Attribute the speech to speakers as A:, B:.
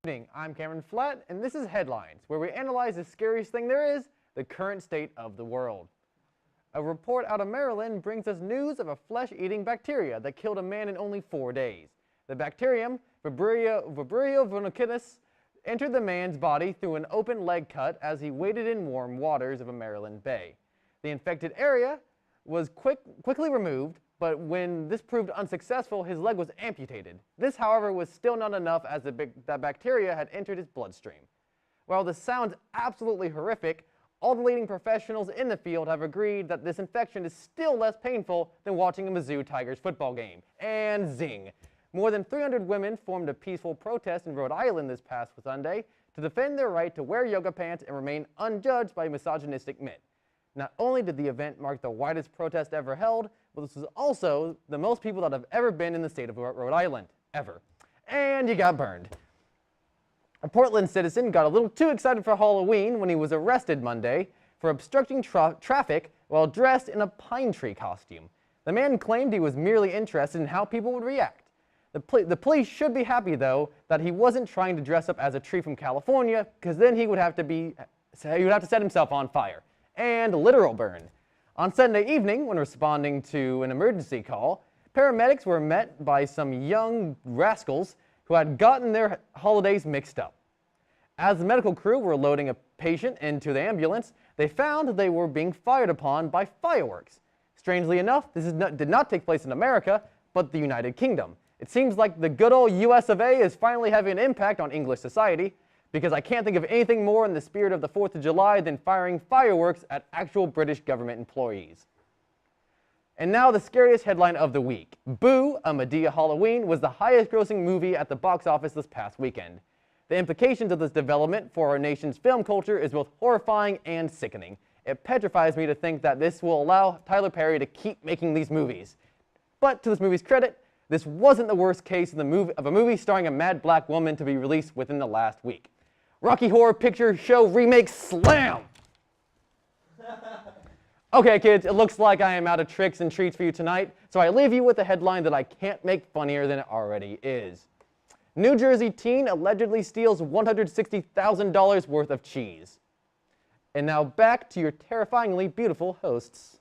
A: Good evening, I'm Cameron Flatt, and this is Headlines, where we analyze the scariest thing there is, the current state of the world. A report out of Maryland brings us news of a flesh-eating bacteria that killed a man in only 4 days. The bacterium, Vibrio venocinus, entered the man's body through an open leg cut as he waded in warm waters of a Maryland bay. The infected area was quickly removed, but when this proved unsuccessful, his leg was amputated. This, however, was still not enough as that bacteria had entered his bloodstream. While this sounds absolutely horrific, all the leading professionals in the field have agreed that this infection is still less painful than watching a Mizzou Tigers football game. And zing! More than 300 women formed a peaceful protest in Rhode Island this past Sunday to defend their right to wear yoga pants and remain unjudged by misogynistic men. Not only did the event mark the widest protest ever held, but this was also the most people that have ever been in the state of Rhode Island, ever. And you got burned. A Portland citizen got a little too excited for Halloween when he was arrested Monday for obstructing traffic while dressed in a pine tree costume. The man claimed he was merely interested in how people would react. The police should be happy, though, that he wasn't trying to dress up as a tree from California, because then he would have to set himself on fire. And literal burn. On Sunday evening, when responding to an emergency call, paramedics were met by some young rascals who had gotten their holidays mixed up. As the medical crew were loading a patient into the ambulance, they found they were being fired upon by fireworks. Strangely enough, this did not take place in America, but the United Kingdom. It seems like the good old US of A is finally having an impact on English society, because I can't think of anything more in the spirit of the 4th of July than firing fireworks at actual British government employees. And now the scariest headline of the week. Boo! A Madea Halloween was the highest grossing movie at the box office this past weekend. The implications of this development for our nation's film culture is both horrifying and sickening. It petrifies me to think that this will allow Tyler Perry to keep making these movies. But to this movie's credit, this wasn't the worst case of a movie starring a mad black woman to be released within the last week. Rocky Horror Picture Show Remake Slam! Okay, kids, it looks like I am out of tricks and treats for you tonight, so I leave you with a headline that I can't make funnier than it already is. New Jersey teen allegedly steals $160,000 worth of cheese. And now back to your terrifyingly beautiful hosts.